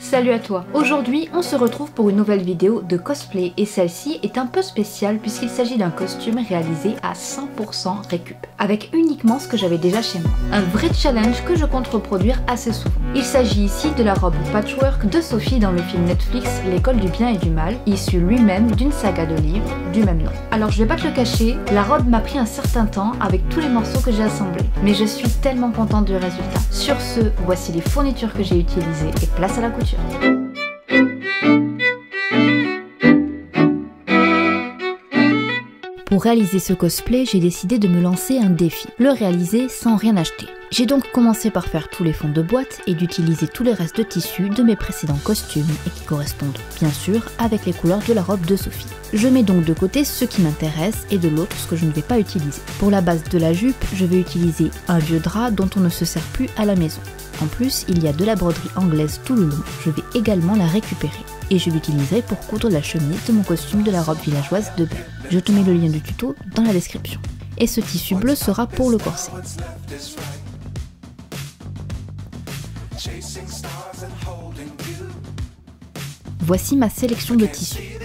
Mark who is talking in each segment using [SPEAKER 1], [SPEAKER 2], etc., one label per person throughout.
[SPEAKER 1] Salut à toi. Aujourd'hui, on se retrouve pour une nouvelle vidéo de cosplay et celle-ci est un peu spéciale puisqu'il s'agit d'un costume réalisé à 100% récup, avec uniquement ce que j'avais déjà chez moi. Un vrai challenge que je compte reproduire assez souvent. Il s'agit ici de la robe patchwork de Sophie dans le film Netflix L'école du bien et du mal, issu lui-même d'une saga de livres du même nom. Alors je vais pas te le cacher, la robe m'a pris un certain temps avec tous les morceaux que j'ai assemblés, mais je suis tellement contente du résultat. Sur ce, voici les fournitures que j'ai utilisées et place à la couture. Pour réaliser ce cosplay, j'ai décidé de me lancer un défi, le réaliser sans rien acheter. J'ai donc commencé par faire tous les fonds de boîte et d'utiliser tous les restes de tissu de mes précédents costumes et qui correspondent bien sûr avec les couleurs de la robe de Sophie. Je mets donc de côté ce qui m'intéresse et de l'autre ce que je ne vais pas utiliser. Pour la base de la jupe, je vais utiliser un vieux drap dont on ne se sert plus à la maison. En plus, il y a de la broderie anglaise tout le long, je vais également la récupérer. Et je l'utiliserai pour coudre la chemise de mon costume de la robe villageoise de bain. Je te mets le lien du tuto dans la description. Et ce tissu bleu sera pour le corset. Voici ma sélection de tissus.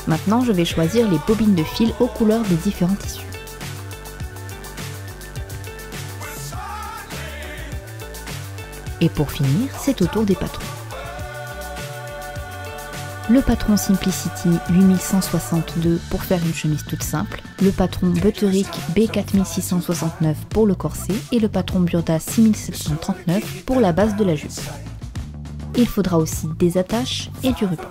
[SPEAKER 1] Maintenant, je vais choisir les bobines de fil aux couleurs des différents tissus. Et pour finir, c'est au tour des patrons. Le patron Simplicity 8162 pour faire une chemise toute simple, le patron Butterick B4669 pour le corset et le patron Burda 6739 pour la base de la jupe. Il faudra aussi des attaches et du ruban.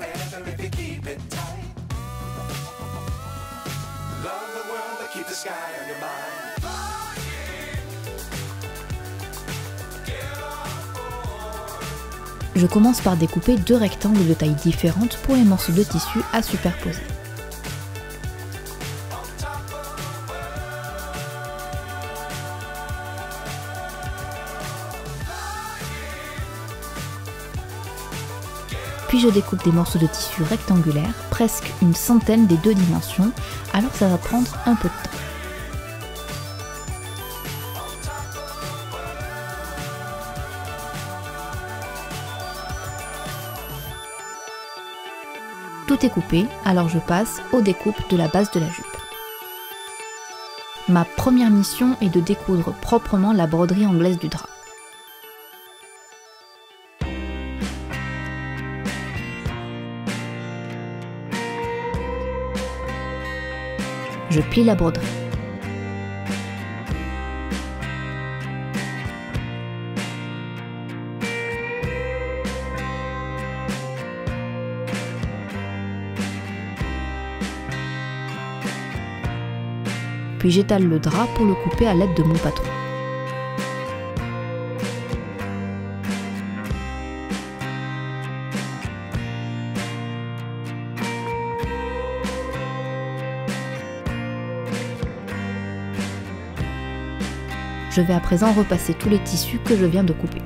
[SPEAKER 1] Je commence par découper deux rectangles de tailles différentes pour les morceaux de tissu à superposer. Puis je découpe des morceaux de tissu rectangulaires, presque une centaine des deux dimensions, alors ça va prendre un peu de temps. Tout est coupé, alors je passe aux découpes de la base de la jupe. Ma première mission est de découdre proprement la broderie anglaise du drap. Je plie la broderie. Puis j'étale le drap pour le couper à l'aide de mon patron. Je vais à présent repasser tous les tissus que je viens de couper.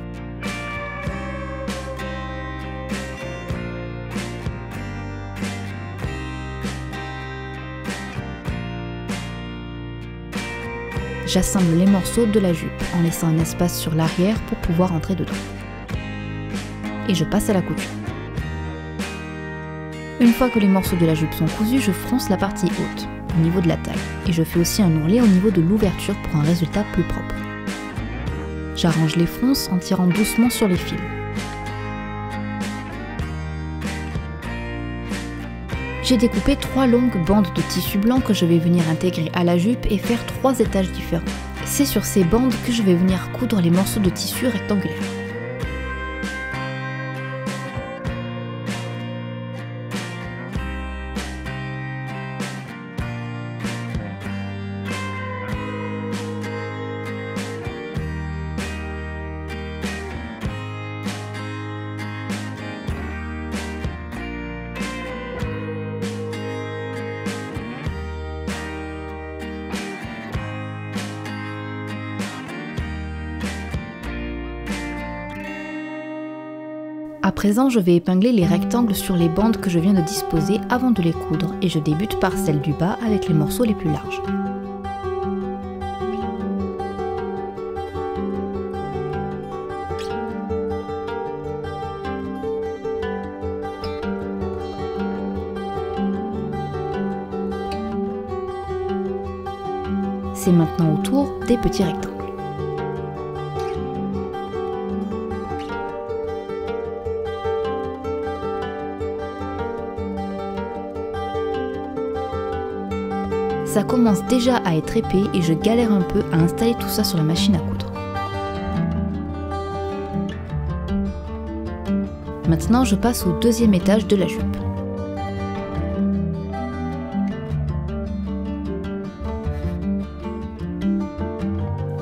[SPEAKER 1] J'assemble les morceaux de la jupe en laissant un espace sur l'arrière pour pouvoir entrer dedans. Et je passe à la couture. Une fois que les morceaux de la jupe sont cousus, je fronce la partie haute, au niveau de la taille, et je fais aussi un ourlet au niveau de l'ouverture pour un résultat plus propre. J'arrange les fronces en tirant doucement sur les fils. J'ai découpé 3 longues bandes de tissu blanc que je vais venir intégrer à la jupe et faire 3 étages différents. C'est sur ces bandes que je vais venir coudre les morceaux de tissu rectangulaires. À présent, je vais épingler les rectangles sur les bandes que je viens de disposer avant de les coudre et je débute par celle du bas avec les morceaux les plus larges. C'est maintenant au tour des petits rectangles. Ça commence déjà à être épais et je galère un peu à installer tout ça sur la machine à coudre. Maintenant, je passe au deuxième étage de la jupe.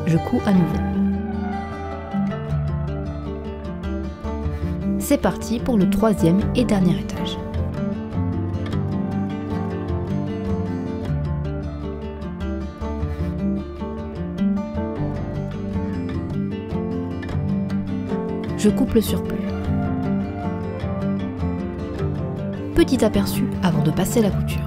[SPEAKER 1] Je couds à nouveau. C'est parti pour le troisième et dernier étage. Je coupe le surplus. Petit aperçu avant de passer la couture.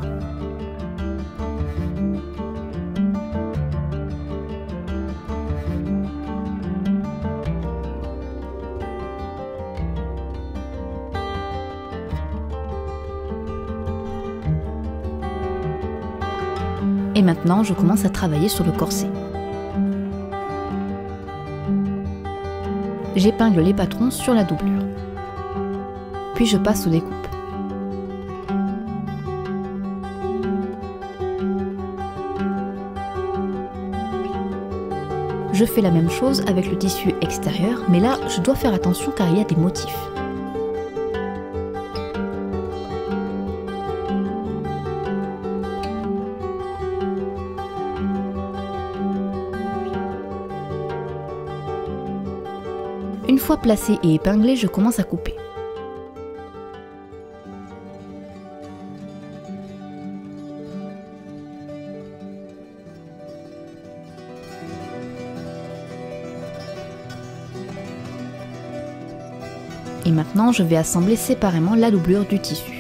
[SPEAKER 1] Et maintenant, je commence à travailler sur le corset. J'épingle les patrons sur la doublure. Puis je passe aux découpes. Je fais la même chose avec le tissu extérieur, mais là, je dois faire attention car il y a des motifs. Une fois placé et épinglé, je commence à couper. Et maintenant, je vais assembler séparément la doublure du tissu.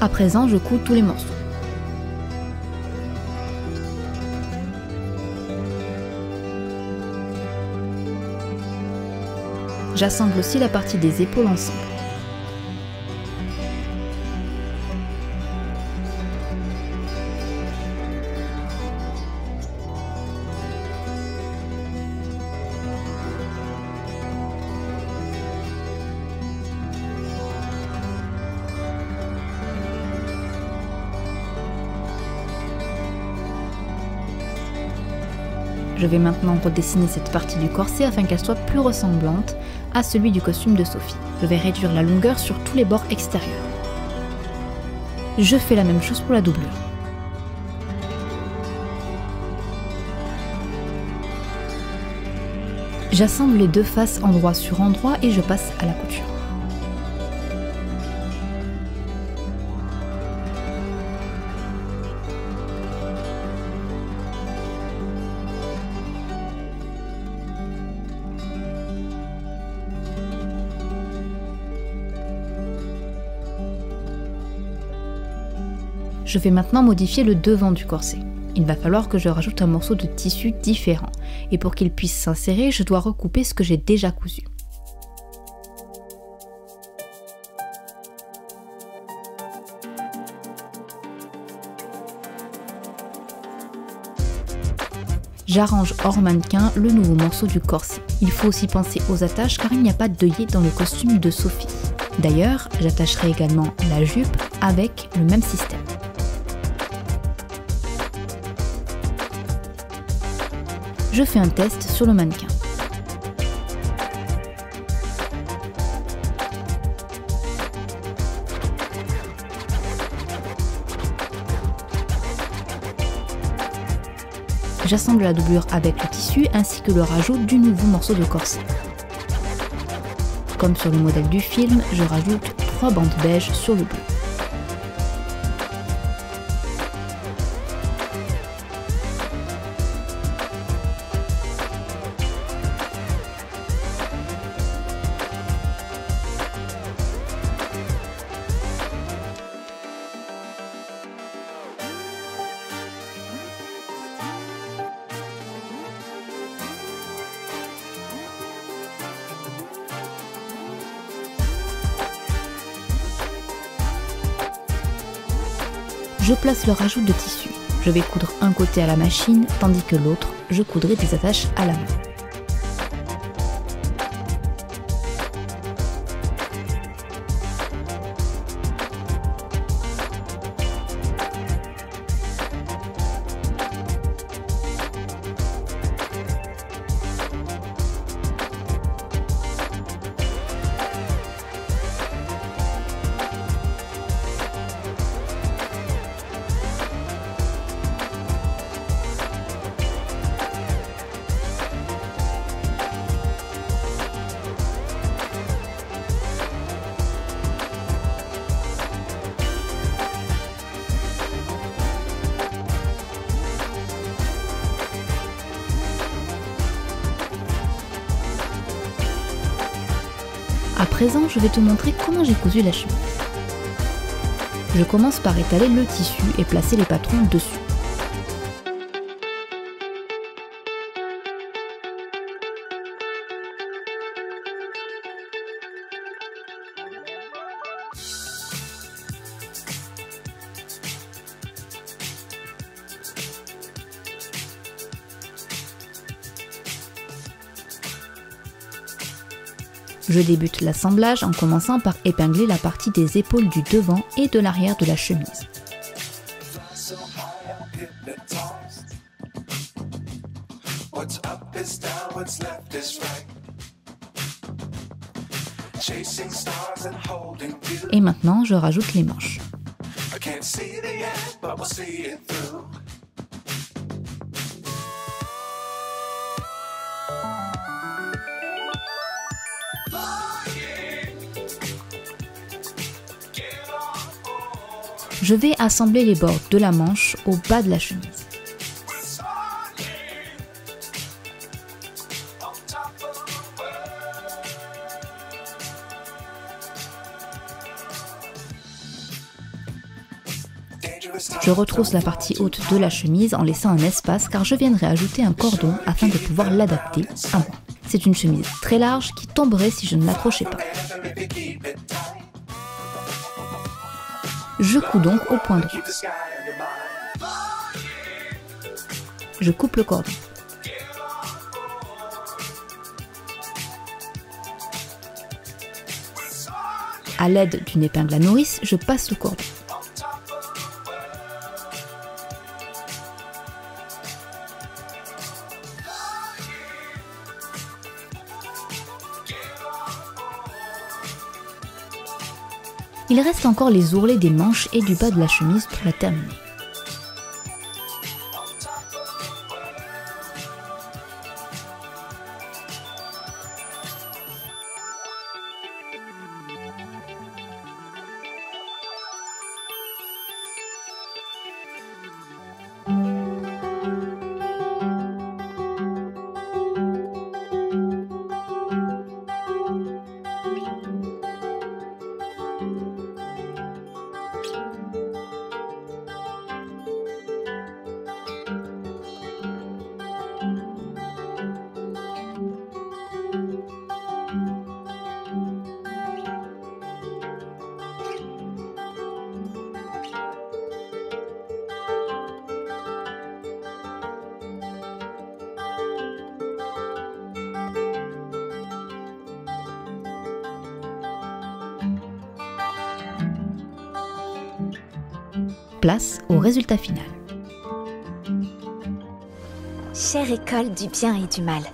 [SPEAKER 1] À présent, je couds tous les morceaux. J'assemble aussi la partie des épaules ensemble. Je vais maintenant redessiner cette partie du corset afin qu'elle soit plus ressemblante à celui du costume de Sophie. Je vais réduire la longueur sur tous les bords extérieurs. Je fais la même chose pour la doublure. J'assemble les deux faces endroit sur endroit et je passe à la couture. Je vais maintenant modifier le devant du corset. Il va falloir que je rajoute un morceau de tissu différent. Et pour qu'il puisse s'insérer, je dois recouper ce que j'ai déjà cousu. J'arrange hors mannequin le nouveau morceau du corset. Il faut aussi penser aux attaches car il n'y a pas d'œillet dans le costume de Sophie. D'ailleurs, j'attacherai également la jupe avec le même système. Je fais un test sur le mannequin. J'assemble la doublure avec le tissu ainsi que le rajout du nouveau morceau de corset. Comme sur le modèle du film, je rajoute 3 bandes beige sur le bleu. Je place le rajout de tissu. Je vais coudre un côté à la machine, tandis que l'autre, je coudrai des attaches à la main. À présent, je vais te montrer comment j'ai cousu la chemise. Je commence par étaler le tissu et placer les patrons dessus. Je débute l'assemblage en commençant par épingler la partie des épaules du devant et de l'arrière de la chemise. Et maintenant, je rajoute les manches. Je vais assembler les bords de la manche au bas de la chemise. Je retrousse la partie haute de la chemise en laissant un espace car je viendrai ajouter un cordon afin de pouvoir l'adapter à moi. C'est une chemise très large qui tomberait si je ne l'accrochais pas. Je couds donc au point droit. Je coupe le cordon. À l'aide d'une épingle à nourrice, je passe le cordon. Il reste encore les ourlets des manches et du bas de la chemise pour la terminer. Place au résultat final.
[SPEAKER 2] Chère école du bien et du mal,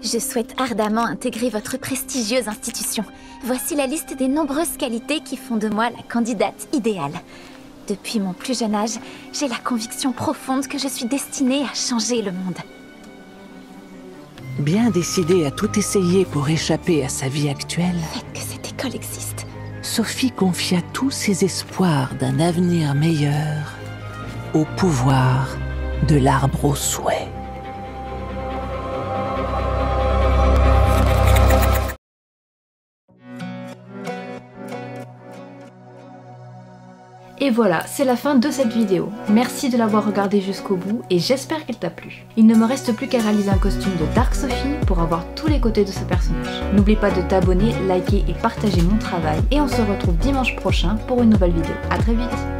[SPEAKER 2] je souhaite ardemment intégrer votre prestigieuse institution. Voici la liste des nombreuses qualités qui font de moi la candidate idéale. Depuis mon plus jeune âge, j'ai la conviction profonde que je suis destinée à changer le monde.
[SPEAKER 3] Bien décidée à tout essayer pour échapper à sa vie actuelle,
[SPEAKER 2] Faites que cette école existe.
[SPEAKER 3] Sophie confia tous ses espoirs d'un avenir meilleur au pouvoir de l'arbre au souhait.
[SPEAKER 1] Et voilà, c'est la fin de cette vidéo. Merci de l'avoir regardée jusqu'au bout et j'espère qu'elle t'a plu. Il ne me reste plus qu'à réaliser un costume de Dark Sophie pour avoir tous les côtés de ce personnage. N'oublie pas de t'abonner, liker et partager mon travail et on se retrouve dimanche prochain pour une nouvelle vidéo. A très vite!